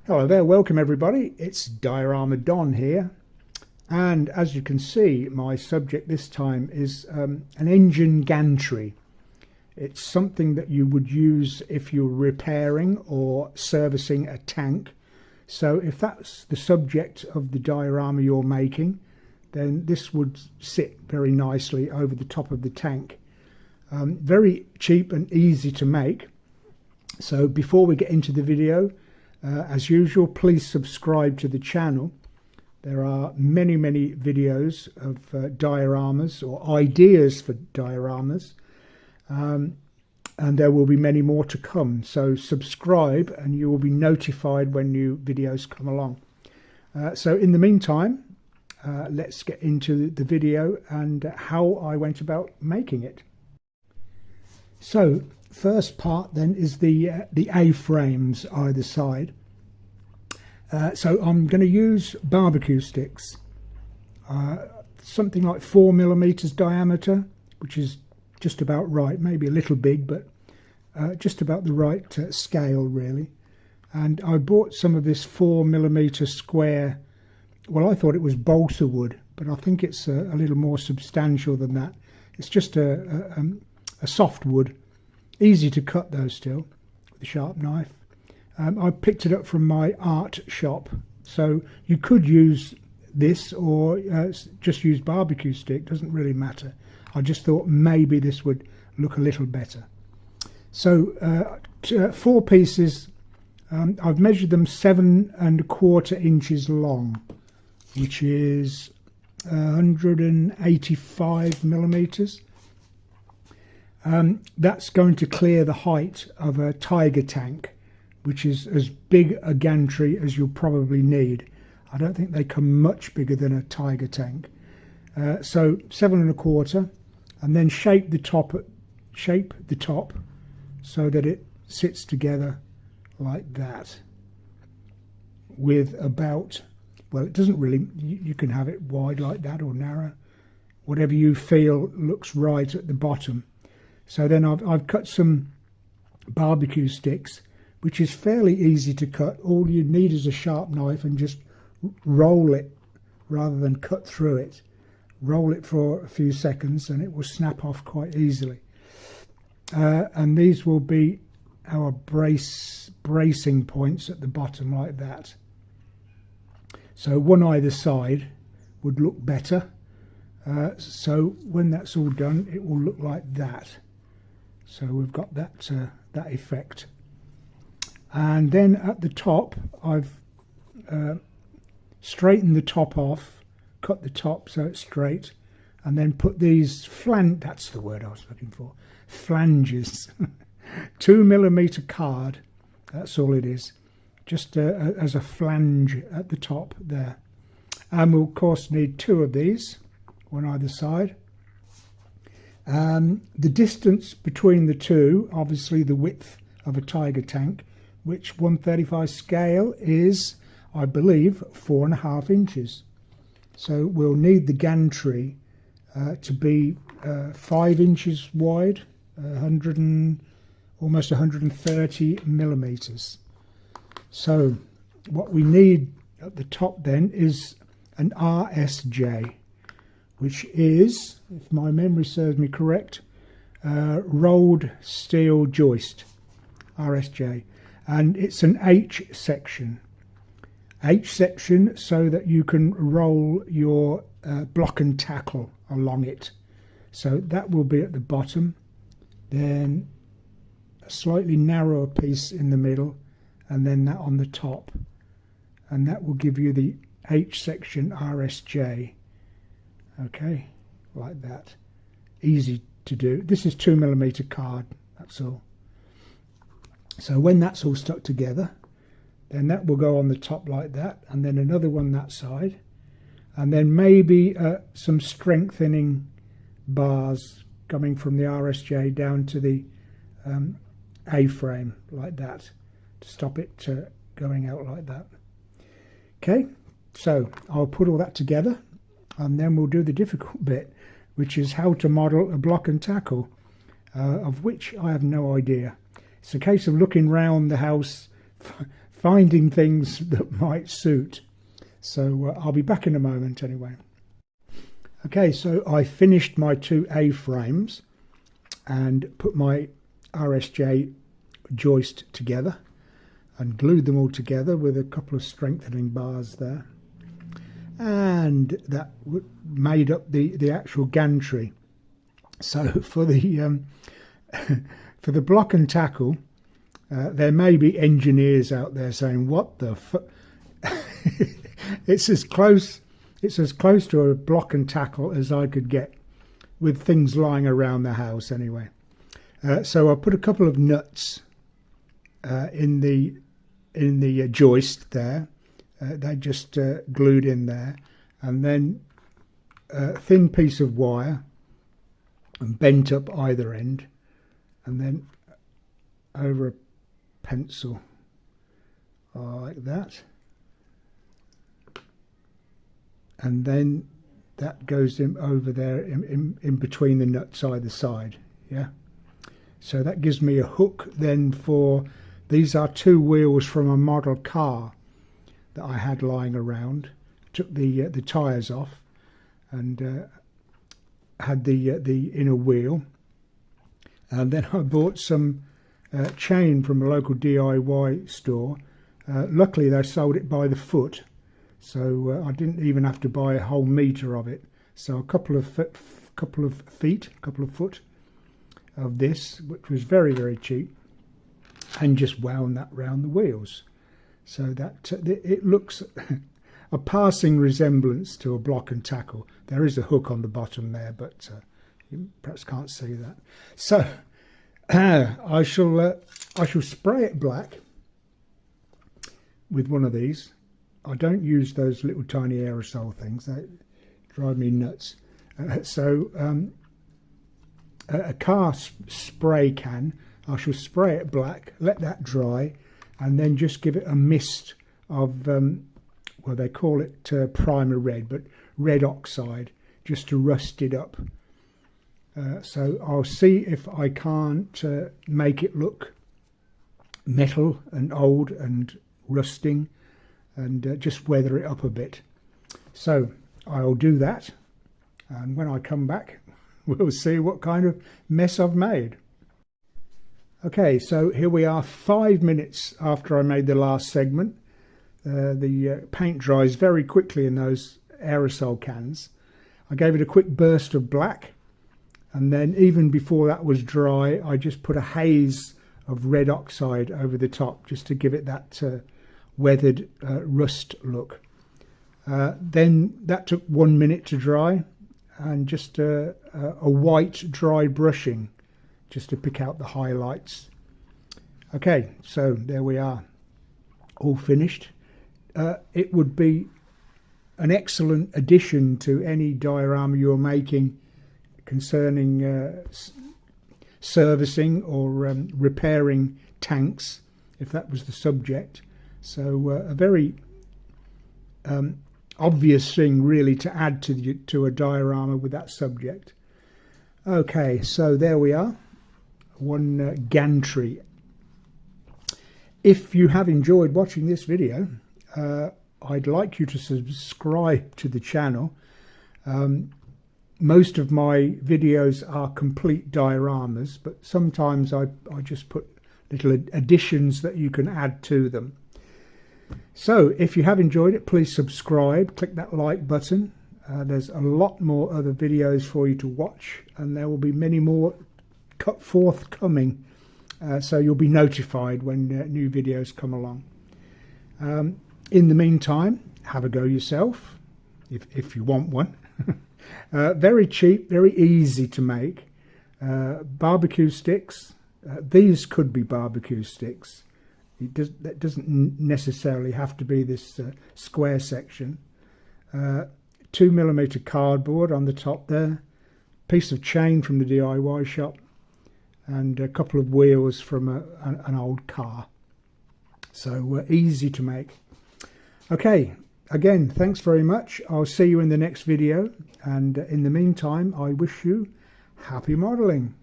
Hello there, welcome everybody. It's Diorama Don here, and as you can see, my subject this time is an engine gantry. It's something that you would use if you're repairing or servicing a tank. So if that's the subject of the diorama you're making, then this would sit very nicely over the top of the tank. Very cheap and easy to make. So before we get into the video, as usual, please subscribe to the channel. There are many videos of dioramas or ideas for dioramas, and there will be many more to come. So subscribe and you will be notified when new videos come along. So in the meantime, let's get into the video and how I went about making it. So first part then is the A-frames either side. So I'm going to use barbecue sticks, something like 4mm diameter, which is just about right, maybe a little big, but just about the right scale really. And I bought some of this 4mm square, well, I thought it was balsa wood, but I think it's a little more substantial than that. It's just a soft wood. Easy to cut though still with a sharp knife. I picked it up from my art shop, so you could use this or just use barbecue stick, doesn't really matter. I just thought maybe this would look a little better. So 4 pieces, I've measured them 7¼ inches long, which is 185mm. That's going to clear the height of a tiger tank, which is as big a gantry as you'll probably need. I don't think they come much bigger than a tiger tank. So 7¼ and then shape the top so that it sits together like that with about, well, it doesn't really, you can have it wide like that or narrow, whatever you feel looks right at the bottom. So then I've cut some barbecue sticks, which is fairly easy to cut. All you need is a sharp knife and just roll it rather than cut through it. Roll it for a few seconds and it will snap off quite easily. And these will be our bracing points at the bottom like that. So one either side would look better. So when that's all done, it will look like that. So we've got that effect. And then at the top, I've straightened the top off, cut the top so it's straight, and then put these that's the word I was looking for, flanges, 2mm card, that's all it is, just as a flange at the top there. And we'll of course need 2 of these, one either side. The distance between the two, obviously the width of a tiger tank, which 1/35 scale is, I believe, 4½ inches. So we'll need the gantry to be 5 inches wide, almost 130mm. So what we need at the top then is an RSJ, which is, if my memory serves me correct, rolled steel joist, RSJ, and it's an H section so that you can roll your block and tackle along it. So that will be at the bottom, then a slightly narrower piece in the middle, and then that on the top, and that will give you the H section RSJ. Okay, like that. Easy to do. This is 2mm card, that's all. So when that's all stuck together, then that will go on the top like that, and then another one that side, and then maybe some strengthening bars coming from the RSJ down to the A-frame like that, to stop it going out like that. Okay, so I'll put all that together, and then we'll do the difficult bit, which is how to model a block and tackle, of which I have no idea. It's a case of looking round the house finding things that might suit. So I'll be back in a moment anyway. Okay, so I finished my two A-frames and put my RSJ joist together and glued them all together with a couple of strengthening bars there, and that made up the actual gantry. So for the for the block and tackle, there may be engineers out there saying, "What the fuck?" It's as close to a block and tackle as I could get, with things lying around the house anyway. So I put a couple of nuts in the joist there. They just glued in there, and then a thin piece of wire and bent up either end, and then over a pencil like that, and then that goes in over there in between the nuts either side. Yeah, so that gives me a hook then for, these are two wheels from a model car that I had lying around. Took the tyres off and had the inner wheel, and then I bought some chain from a local DIY store. Luckily they sold it by the foot, so I didn't even have to buy a whole metre of it. So a couple of foot of this, which was very, very cheap, and just wound that round the wheels, so that it looks a passing resemblance to a block and tackle. There is a hook on the bottom there, but you perhaps can't see that. So I shall spray it black with one of these. I don't use those little tiny aerosol things, they drive me nuts. A car spray can, I shall spray it black, let that dry, and then just give it a mist of, well, they call it primer red, but red oxide, just to rust it up. So I'll see if I can't make it look metal and old and rusting, and just weather it up a bit. So I'll do that, and when I come back we'll see what kind of mess I've made. Okay, so here we are 5 minutes after I made the last segment. The paint dries very quickly in those aerosol cans. I gave it a quick burst of black, and then even before that was dry I just put a haze of red oxide over the top just to give it that weathered rust look. Then that took 1 minute to dry, and just a white dry brushing just to pick out the highlights. Okay, so there we are, all finished. It would be an excellent addition to any diorama you're making concerning servicing or repairing tanks, if that was the subject. So a very obvious thing really to add to a diorama with that subject. Okay, so there we are, one gantry. If you have enjoyed watching this video, I'd like you to subscribe to the channel. Most of my videos are complete dioramas, but sometimes I just put little additions that you can add to them. So if you have enjoyed it, please subscribe, click that like button. There's a lot more other videos for you to watch, and there will be many more forthcoming, so you'll be notified when new videos come along. In the meantime, have a go yourself if you want one. Very cheap, very easy to make. Barbecue sticks. These could be barbecue sticks. That doesn't necessarily have to be this square section. 2mm cardboard on the top there, piece of chain from the DIY shop, and a couple of wheels from an old car. So easy to make. Okay, again, thanks very much. I'll see you in the next video, and in the meantime I wish you happy modelling.